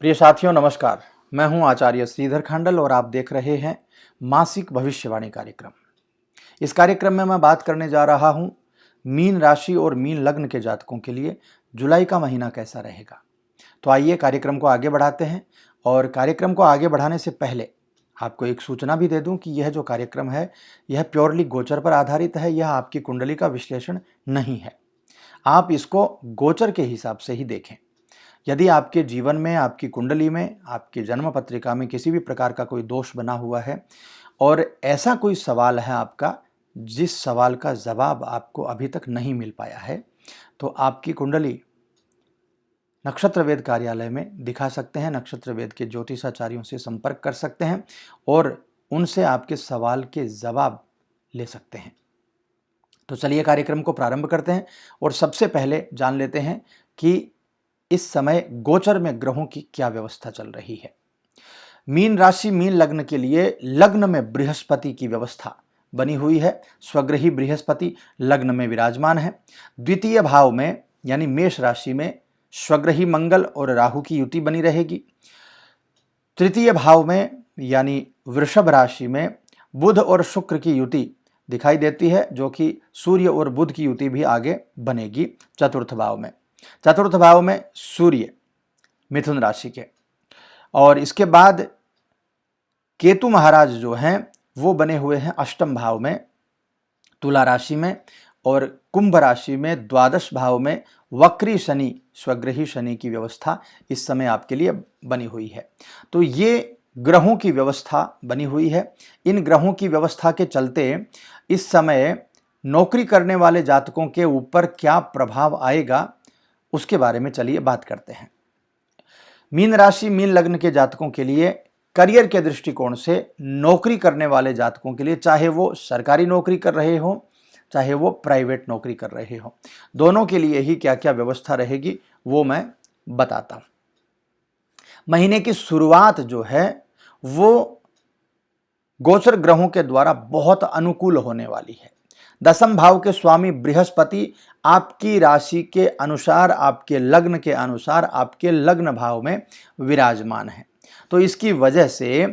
प्रिय साथियों नमस्कार। मैं हूं आचार्य श्रीधर खांडल और आप देख रहे हैं मासिक भविष्यवाणी कार्यक्रम। इस कार्यक्रम में मैं बात करने जा रहा हूं मीन राशि और मीन लग्न के जातकों के लिए जुलाई का महीना कैसा रहेगा। तो आइए कार्यक्रम को आगे बढ़ाते हैं। और कार्यक्रम को आगे बढ़ाने से पहले आपको एक सूचना भी दे दूं कि यह जो कार्यक्रम है यह प्योरली गोचर पर आधारित है। यह आपकी कुंडली का विश्लेषण नहीं है। आप इसको गोचर के हिसाब से ही देखें। यदि आपके जीवन में, आपकी कुंडली में, आपकी जन्म पत्रिका में किसी भी प्रकार का कोई दोष बना हुआ है और ऐसा कोई सवाल है आपका जिस सवाल का जवाब आपको अभी तक नहीं मिल पाया है, तो आपकी कुंडली नक्षत्र वेद कार्यालय में दिखा सकते हैं। नक्षत्र वेद के ज्योतिषाचार्यों से संपर्क कर सकते हैं और उनसे आपके सवाल के जवाब ले सकते हैं। तो चलिए कार्यक्रम को प्रारंभ करते हैं और सबसे पहले जान लेते हैं कि इस समय गोचर में ग्रहों की क्या व्यवस्था चल रही है। मीन राशि मीन लग्न के लिए लग्न में बृहस्पति की व्यवस्था बनी हुई है। स्वग्रही बृहस्पति लग्न में विराजमान है। द्वितीय भाव में यानी मेष राशि में स्वग्रही मंगल और राहु की युति बनी रहेगी। तृतीय भाव में यानी वृषभ राशि में बुध और शुक्र की युति दिखाई देती है, जो कि सूर्य और बुध की युति भी आगे बनेगी। चतुर्थ भाव में सूर्य मिथुन राशि के, और इसके बाद केतु महाराज जो हैं वो बने हुए हैं अष्टम भाव में तुला राशि में, और कुंभ राशि में द्वादश भाव में वक्री शनि स्वग्रही शनि की व्यवस्था इस समय आपके लिए बनी हुई है। तो ये ग्रहों की व्यवस्था बनी हुई है। इन ग्रहों की व्यवस्था के चलते इस समय नौकरी करने वाले जातकों के ऊपर क्या प्रभाव आएगा उसके बारे में चलिए बात करते हैं। मीन राशि मीन लग्न के जातकों के लिए करियर के दृष्टिकोण से नौकरी करने वाले जातकों के लिए, चाहे वो सरकारी नौकरी कर रहे हो चाहे वो प्राइवेट नौकरी कर रहे हो, दोनों के लिए ही क्या क्या व्यवस्था रहेगी वो मैं बताता हूं। महीने की शुरुआत जो है वो गोचर ग्रहों के द्वारा बहुत अनुकूल होने वाली है। दसम भाव के स्वामी बृहस्पति आपकी राशि के अनुसार, आपके लग्न के अनुसार आपके लग्न भाव में विराजमान है। तो इसकी वजह से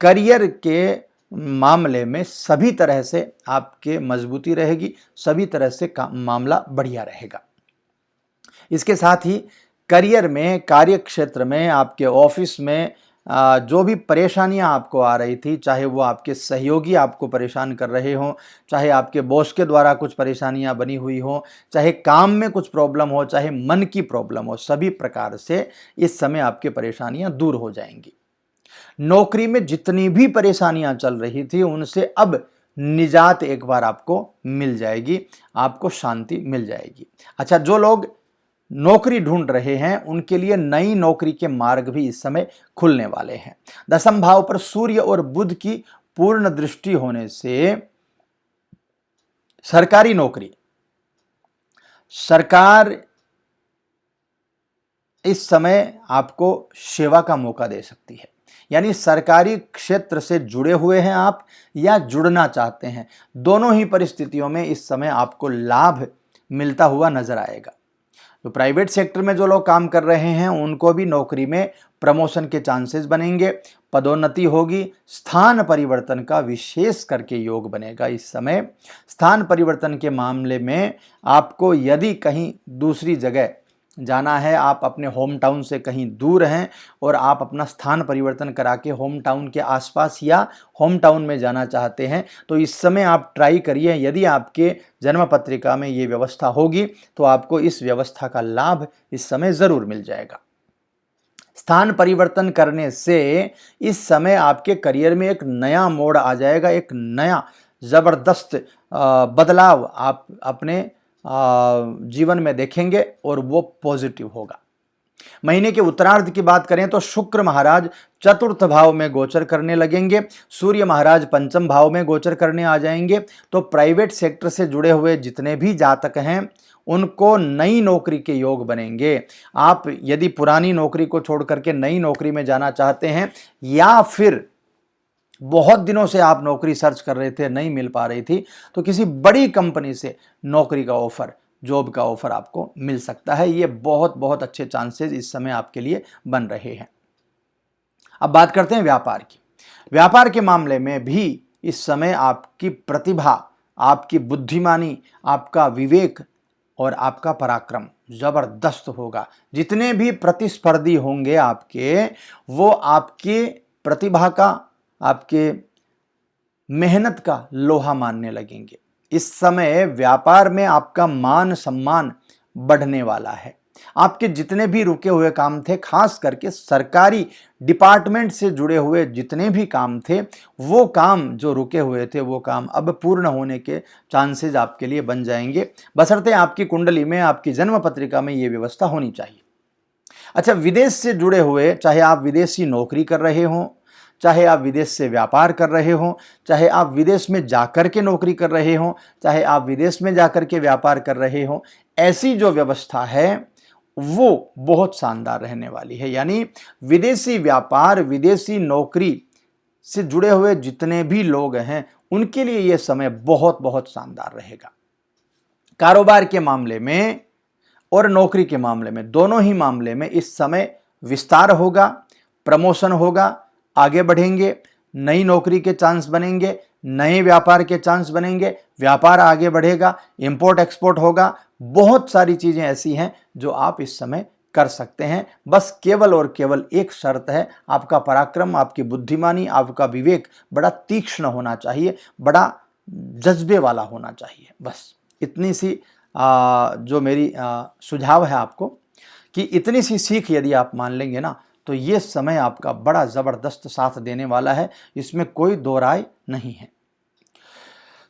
करियर के मामले में सभी तरह से आपके मजबूती रहेगी, सभी तरह से मामला बढ़िया रहेगा। इसके साथ ही करियर में, कार्य क्षेत्र में, आपके ऑफिस में जो भी परेशानियां आपको आ रही थी, चाहे वो आपके सहयोगी आपको परेशान कर रहे हों, चाहे आपके बॉस के द्वारा कुछ परेशानियां बनी हुई हो, चाहे काम में कुछ प्रॉब्लम हो, चाहे मन की प्रॉब्लम हो, सभी प्रकार से इस समय आपकी परेशानियां दूर हो जाएंगी। नौकरी में जितनी भी परेशानियां चल रही थी उनसे अब निजात एक बार आपको मिल जाएगी, आपको शांति मिल जाएगी। अच्छा, जो लोग नौकरी ढूंढ रहे हैं उनके लिए नई नौकरी के मार्ग भी इस समय खुलने वाले हैं। दसम भाव पर सूर्य और बुध की पूर्ण दृष्टि होने से सरकारी नौकरी, सरकार इस समय आपको सेवा का मौका दे सकती है। यानी सरकारी क्षेत्र से जुड़े हुए हैं आप या जुड़ना चाहते हैं, दोनों ही परिस्थितियों में इस समय आपको लाभ मिलता हुआ नजर आएगा। तो प्राइवेट सेक्टर में जो लोग काम कर रहे हैं उनको भी नौकरी में प्रमोशन के चांसेस बनेंगे, पदोन्नति होगी, स्थान परिवर्तन का विशेष करके योग बनेगा। इस समय स्थान परिवर्तन के मामले में आपको यदि कहीं दूसरी जगह जाना है, आप अपने होम टाउन से कहीं दूर हैं और आप अपना स्थान परिवर्तन करा के होम टाउन के आसपास या होम टाउन में जाना चाहते हैं, तो इस समय आप ट्राई करिए। यदि आपके जन्म पत्रिका में ये व्यवस्था होगी तो आपको इस व्यवस्था का लाभ इस समय जरूर मिल जाएगा। स्थान परिवर्तन करने से इस समय आपके करियर में एक नया मोड़ आ जाएगा, एक नया जबरदस्त बदलाव आप अपने जीवन में देखेंगे और वो पॉजिटिव होगा। महीने के उत्तरार्ध की बात करें तो शुक्र महाराज चतुर्थ भाव में गोचर करने लगेंगे, सूर्य महाराज पंचम भाव में गोचर करने आ जाएंगे। तो प्राइवेट सेक्टर से जुड़े हुए जितने भी जातक हैं उनको नई नौकरी के योग बनेंगे। आप यदि पुरानी नौकरी को छोड़ करके नई नौकरी में जाना चाहते हैं या फिर बहुत दिनों से आप नौकरी सर्च कर रहे थे, नहीं मिल पा रही थी, तो किसी बड़ी कंपनी से नौकरी का ऑफर, जॉब का ऑफर आपको मिल सकता है। ये बहुत बहुत अच्छे चांसेस इस समय आपके लिए बन रहे हैं। अब बात करते हैं व्यापार की। व्यापार के मामले में भी इस समय आपकी प्रतिभा, आपकी बुद्धिमानी, आपका विवेक और आपका पराक्रम जबरदस्त होगा। जितने भी प्रतिस्पर्धी होंगे आपके, वो आपके प्रतिभा का, आपके मेहनत का लोहा मानने लगेंगे। इस समय व्यापार में आपका मान सम्मान बढ़ने वाला है। आपके जितने भी रुके हुए काम थे, खास करके सरकारी डिपार्टमेंट से जुड़े हुए जितने भी काम थे, वो काम जो रुके हुए थे वो काम अब पूर्ण होने के चांसेस आपके लिए बन जाएंगे, बशर्ते आपकी कुंडली में, आपकी जन्म पत्रिका में ये व्यवस्था होनी चाहिए। अच्छा, विदेश से जुड़े हुए, चाहे आप विदेशी नौकरी कर रहे हों, चाहे आप विदेश से व्यापार कर रहे हों, चाहे आप विदेश में जाकर के नौकरी कर रहे हों, चाहे आप विदेश में जाकर के व्यापार कर रहे हों, ऐसी जो व्यवस्था है वो बहुत शानदार रहने वाली है। यानी विदेशी व्यापार, विदेशी नौकरी से जुड़े हुए जितने भी लोग हैं, उनके लिए यह समय बहुत बहुत शानदार रहेगा। कारोबार के मामले में और नौकरी के मामले में, दोनों ही मामले में इस समय विस्तार होगा, प्रमोशन होगा, आगे बढ़ेंगे, नई नौकरी के चांस बनेंगे, नए व्यापार के चांस बनेंगे, व्यापार आगे बढ़ेगा, इंपोर्ट एक्सपोर्ट होगा। बहुत सारी चीजें ऐसी हैं जो आप इस समय कर सकते हैं। बस केवल और केवल एक शर्त है, आपका पराक्रम, आपकी बुद्धिमानी, आपका विवेक बड़ा तीक्ष्ण होना चाहिए, बड़ा जज्बे वाला होना चाहिए। बस इतनी सी जो मेरी सुझाव है आपको, कि इतनी सी सीख यदि आप मान लेंगे ना, तो ये समय आपका बड़ा जबरदस्त साथ देने वाला है, इसमें कोई दो राय नहीं है।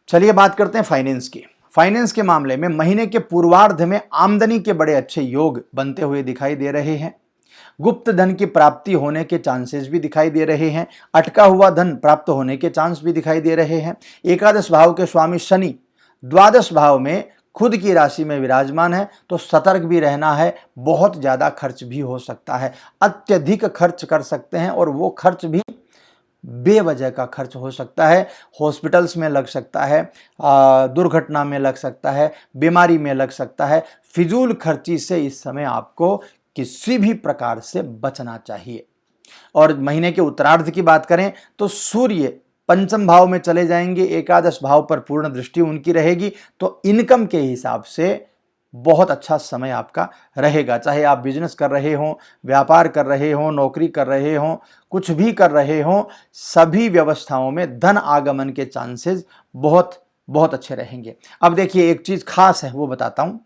चलिए बात करते हैं फाइनेंस की। फाइनेंस के मामले में महीने के पूर्वार्ध में आमदनी के बड़े अच्छे योग बनते हुए दिखाई दे रहे हैं। गुप्त धन की प्राप्ति होने के चांसेस भी दिखाई दे रहे हैं। अटका हुआ धन प्राप्त होने के चांस भी दिखाई दे रहे हैं। एकादश भाव के स्वामी शनि द्वादश भाव में खुद की राशि में विराजमान है, तो सतर्क भी रहना है। बहुत ज्यादा खर्च भी हो सकता है, अत्यधिक खर्च कर सकते हैं, और वो खर्च भी बेवजह का खर्च हो सकता है। हॉस्पिटल्स में लग सकता है, दुर्घटना में लग सकता है, बीमारी में लग सकता है। फिजूल खर्ची से इस समय आपको किसी भी प्रकार से बचना चाहिए। और महीने के उत्तरार्ध की बात करें तो सूर्य पंचम भाव में चले जाएंगे, एकादश भाव पर पूर्ण दृष्टि उनकी रहेगी, तो इनकम के हिसाब से बहुत अच्छा समय आपका रहेगा। चाहे आप बिजनेस कर रहे हो, व्यापार कर रहे हो, नौकरी कर रहे हो, कुछ भी कर रहे हो, सभी व्यवस्थाओं में धन आगमन के चांसेस बहुत बहुत अच्छे रहेंगे। अब देखिए, एक चीज खास है वो बताता हूं।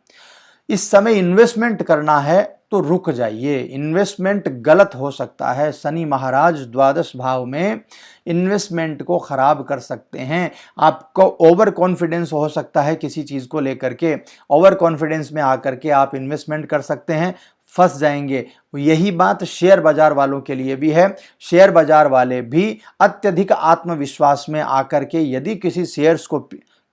इस समय इन्वेस्टमेंट करना है तो रुक जाइए, इन्वेस्टमेंट गलत हो सकता है। शनि महाराज द्वादश भाव में इन्वेस्टमेंट को खराब कर सकते हैं। आपको ओवर कॉन्फिडेंस हो सकता है किसी चीज को लेकर के, ओवर कॉन्फिडेंस में आकर के आप इन्वेस्टमेंट कर सकते हैं, फंस जाएंगे। यही बात शेयर बाजार वालों के लिए भी है। शेयर बाजार वाले भी अत्यधिक आत्मविश्वास में आकर के यदि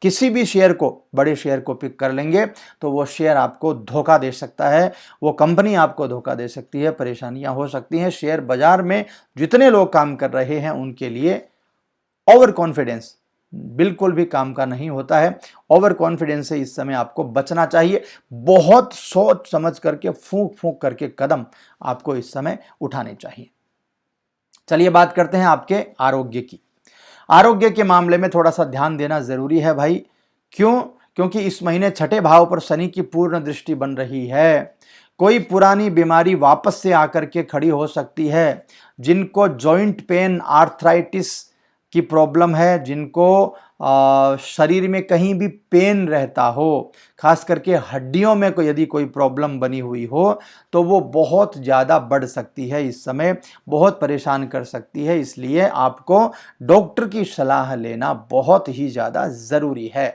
किसी भी शेयर को, बड़े शेयर को पिक कर लेंगे, तो वो शेयर आपको धोखा दे सकता है, वो कंपनी आपको धोखा दे सकती है, परेशानियां हो सकती हैं। शेयर बाजार में जितने लोग काम कर रहे हैं उनके लिए ओवर कॉन्फिडेंस बिल्कुल भी काम का नहीं होता है। ओवर कॉन्फिडेंस से इस समय आपको बचना चाहिए। बहुत सोच समझ करके, फूंक फूंक करके कदम आपको इस समय उठाने चाहिए। चलिए बात करते हैं आपके आरोग्य की। आरोग्य के मामले में थोड़ा सा ध्यान देना जरूरी है भाई। क्यों? क्योंकि इस महीने छठे भाव पर शनि की पूर्ण दृष्टि बन रही है। कोई पुरानी बीमारी वापस से आकर के खड़ी हो सकती है। जिनको जॉइंट पेन, आर्थराइटिस की प्रॉब्लम है, जिनको शरीर में कहीं भी पेन रहता हो, खास करके हड्डियों में यदि कोई प्रॉब्लम बनी हुई हो, तो वो बहुत ज़्यादा बढ़ सकती है, इस समय बहुत परेशान कर सकती है। इसलिए आपको डॉक्टर की सलाह लेना बहुत ही ज़्यादा ज़रूरी है।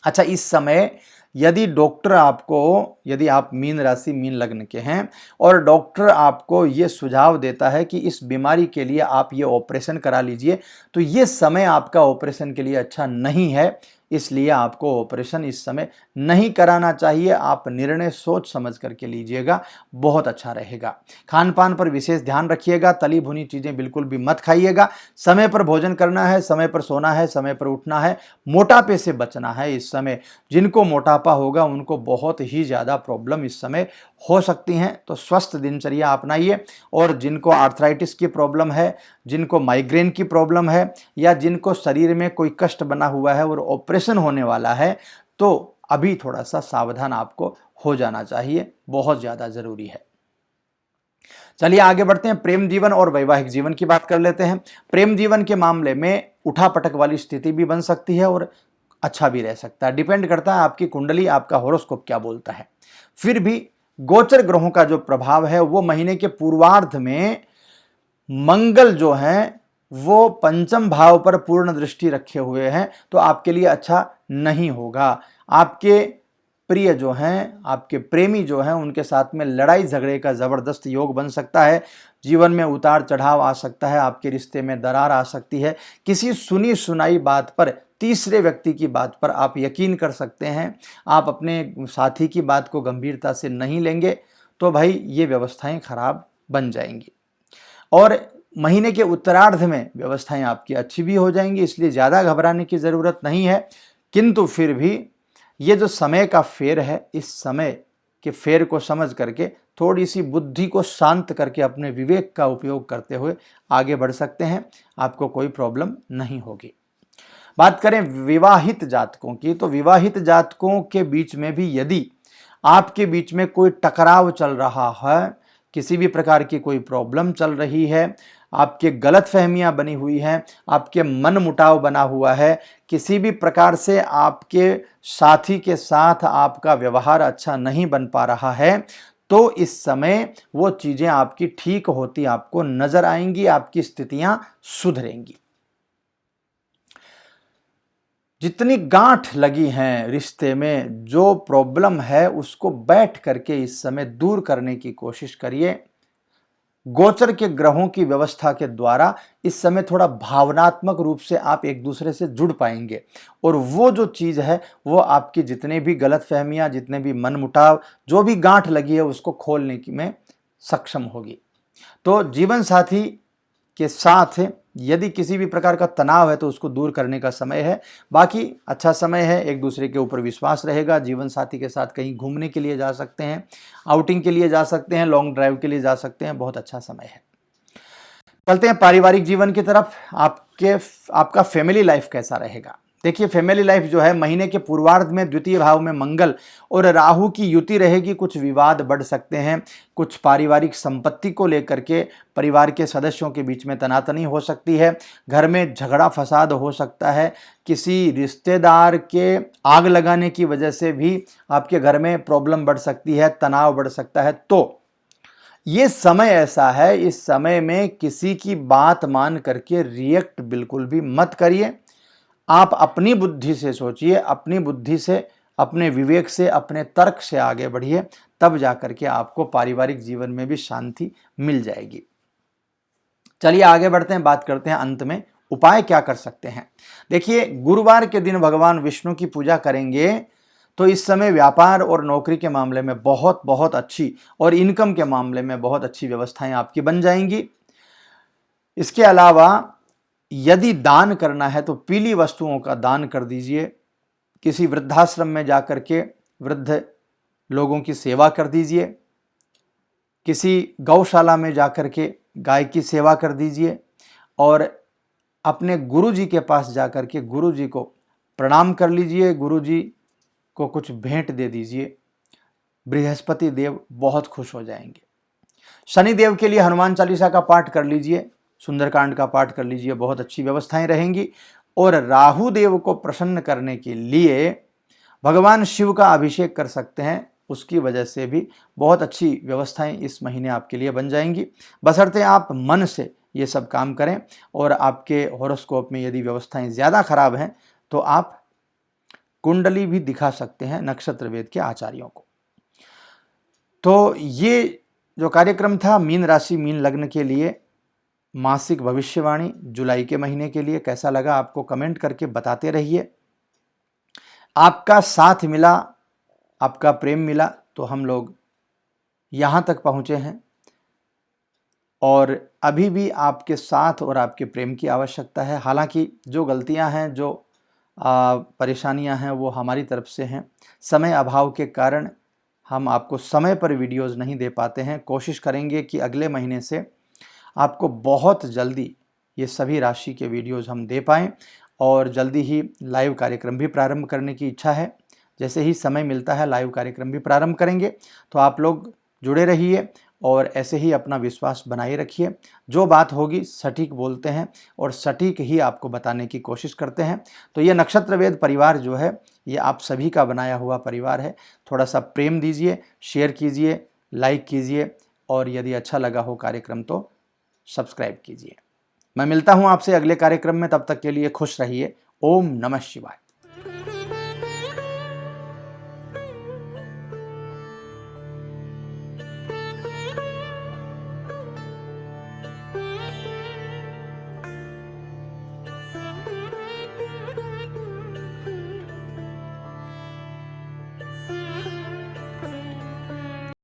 अच्छा, इस समय यदि आप मीन राशि, मीन लग्न के हैं और डॉक्टर आपको ये सुझाव देता है कि इस बीमारी के लिए आप ये ऑपरेशन करा लीजिए, तो ये समय आपका ऑपरेशन के लिए अच्छा नहीं है। इसलिए आपको ऑपरेशन इस समय नहीं कराना चाहिए। आप निर्णय सोच समझ करके लीजिएगा, बहुत अच्छा रहेगा। खान पान पर विशेष ध्यान रखिएगा। तली भुनी चीज़ें बिल्कुल भी मत खाइएगा। समय पर भोजन करना है, समय पर सोना है, समय पर उठना है। मोटापे से बचना है। इस समय जिनको मोटापा होगा उनको बहुत ही ज़्यादा प्रॉब्लम इस समय हो सकती हैं तो स्वस्थ दिनचर्या अपनाइए। और जिनको आर्थराइटिस की प्रॉब्लम है, जिनको माइग्रेन की प्रॉब्लम है, या जिनको शरीर में कोई कष्ट बना हुआ है और ऑपरेशन होने वाला है, तो अभी थोड़ा सा सावधान आपको हो जाना चाहिए, बहुत ज़्यादा ज़रूरी है। चलिए आगे बढ़ते हैं, प्रेम जीवन और वैवाहिक जीवन की बात कर लेते हैं। प्रेम जीवन के मामले में उठापटक वाली स्थिति भी बन सकती है और अच्छा भी रह सकता है, डिपेंड करता है आपकी कुंडली, आपका हॉरोस्कोप क्या बोलता है। फिर भी गोचर ग्रहों का जो प्रभाव है वो महीने के पूर्वार्ध में मंगल जो है वो पंचम भाव पर पूर्ण दृष्टि रखे हुए हैं, तो आपके लिए अच्छा नहीं होगा। आपके प्रिय जो हैं, आपके प्रेमी जो हैं, उनके साथ में लड़ाई झगड़े का ज़बरदस्त योग बन सकता है। जीवन में उतार चढ़ाव आ सकता है, आपके रिश्ते में दरार आ सकती है। किसी सुनी सुनाई बात पर, तीसरे व्यक्ति की बात पर आप यकीन कर सकते हैं। आप अपने साथी की बात को गंभीरता से नहीं लेंगे तो भाई ये व्यवस्थाएं खराब बन जाएंगी। और महीने के उत्तरार्ध में व्यवस्थाएं आपकी अच्छी भी हो जाएंगी, इसलिए ज़्यादा घबराने की ज़रूरत नहीं है। किंतु फिर भी ये जो समय का फेर है, इस समय के फेर को समझ करके थोड़ी सी बुद्धि को शांत करके अपने विवेक का उपयोग करते हुए आगे बढ़ सकते हैं, आपको कोई प्रॉब्लम नहीं होगी। बात करें विवाहित जातकों की, तो विवाहित जातकों के बीच में भी यदि आपके बीच में कोई टकराव चल रहा है, किसी भी प्रकार की कोई प्रॉब्लम चल रही है, आपके गलतफहमियां बनी हुई हैं, आपके मन मुटाव बना हुआ है, किसी भी प्रकार से आपके साथी के साथ आपका व्यवहार अच्छा नहीं बन पा रहा है, तो इस समय वो चीज़ें आपकी ठीक होती आपको नजर आएंगी, आपकी स्थितियां सुधरेंगी। जितनी गांठ लगी हैं रिश्ते में, जो प्रॉब्लम है उसको बैठ करके इस समय दूर करने की कोशिश करिए। गोचर के ग्रहों की व्यवस्था के द्वारा इस समय थोड़ा भावनात्मक रूप से आप एक दूसरे से जुड़ पाएंगे, और वो जो चीज़ है वो आपकी जितने भी गलतफहमियां, जितने भी मनमुटाव, जो भी गांठ लगी है उसको खोलने की में सक्षम होगी। तो जीवन साथी के साथ यदि किसी भी प्रकार का तनाव है तो उसको दूर करने का समय है। बाकी अच्छा समय है, एक दूसरे के ऊपर विश्वास रहेगा। जीवन साथी के साथ कहीं घूमने के लिए जा सकते हैं, आउटिंग के लिए जा सकते हैं, लॉन्ग ड्राइव के लिए जा सकते हैं, बहुत अच्छा समय है। चलते हैं पारिवारिक जीवन की तरफ। आपका फैमिली लाइफ कैसा रहेगा? देखिए, फैमिली लाइफ जो है महीने के पूर्वार्ध में द्वितीय भाव में मंगल और राहु की युति रहेगी। कुछ विवाद बढ़ सकते हैं, कुछ पारिवारिक संपत्ति को लेकर के परिवार के सदस्यों के बीच में तनातनी हो सकती है, घर में झगड़ा फसाद हो सकता है, किसी रिश्तेदार के आग लगाने की वजह से भी आपके घर में प्रॉब्लम बढ़ सकती है, तनाव बढ़ सकता है। तो ये समय ऐसा है, इस समय में किसी की बात मान करके रिएक्ट बिल्कुल भी मत करिए। आप अपनी बुद्धि से सोचिए, अपनी बुद्धि से, अपने विवेक से, अपने तर्क से आगे बढ़िए, तब जाकर के आपको पारिवारिक जीवन में भी शांति मिल जाएगी। चलिए आगे बढ़ते हैं, बात करते हैं अंत में उपाय क्या कर सकते हैं। देखिए, गुरुवार के दिन भगवान विष्णु की पूजा करेंगे तो इस समय व्यापार और नौकरी के मामले में बहुत बहुत अच्छी, और इनकम के मामले में बहुत अच्छी व्यवस्थाएं आपकी बन जाएंगी। इसके अलावा यदि दान करना है तो पीली वस्तुओं का दान कर दीजिए। किसी वृद्धाश्रम में जाकर के वृद्ध लोगों की सेवा कर दीजिए। किसी गौशाला में जाकर के गाय की सेवा कर दीजिए। और अपने गुरुजी के पास जाकर के गुरुजी को प्रणाम कर लीजिए, गुरुजी को कुछ भेंट दे दीजिए। बृहस्पति देव बहुत खुश हो जाएंगे। शनि देव के लिए हनुमान चालीसा का पाठ कर लीजिए, सुंदरकांड का पाठ कर लीजिए, बहुत अच्छी व्यवस्थाएं रहेंगी। और राहु देव को प्रसन्न करने के लिए भगवान शिव का अभिषेक कर सकते हैं, उसकी वजह से भी बहुत अच्छी व्यवस्थाएं इस महीने आपके लिए बन जाएंगी। बशर्ते आप मन से ये सब काम करें। और आपके हॉरोस्कोप में यदि व्यवस्थाएं ज़्यादा खराब हैं तो आप कुंडली भी दिखा सकते हैं नक्षत्र वेद के आचार्यों को। तो ये जो कार्यक्रम था मीन राशि मीन लग्न के लिए मासिक भविष्यवाणी जुलाई के महीने के लिए, कैसा लगा आपको कमेंट करके बताते रहिए। आपका साथ मिला, आपका प्रेम मिला तो हम लोग यहाँ तक पहुँचे हैं, और अभी भी आपके साथ और आपके प्रेम की आवश्यकता है। हालांकि जो गलतियां हैं, जो परेशानियां हैं वो हमारी तरफ से हैं। समय अभाव के कारण हम आपको समय पर वीडियोज़ नहीं दे पाते हैं। कोशिश करेंगे कि अगले महीने से आपको बहुत जल्दी ये सभी राशि के वीडियोज़ हम दे पाएँ और जल्दी ही लाइव कार्यक्रम भी प्रारंभ करने की इच्छा है। जैसे ही समय मिलता है लाइव कार्यक्रम भी प्रारंभ करेंगे। तो आप लोग जुड़े रहिए और ऐसे ही अपना विश्वास बनाए रखिए। जो बात होगी सटीक बोलते हैं और सटीक ही आपको बताने की कोशिश करते हैं। तो ये नक्षत्रवेद परिवार जो है ये आप सभी का बनाया हुआ परिवार है। थोड़ा सा प्रेम दीजिए, शेयर कीजिए, लाइक कीजिए और यदि अच्छा लगा हो कार्यक्रम तो सब्सक्राइब कीजिए। मैं मिलता हूं आपसे अगले कार्यक्रम में, तब तक के लिए खुश रहिए। ओम नमः शिवाय।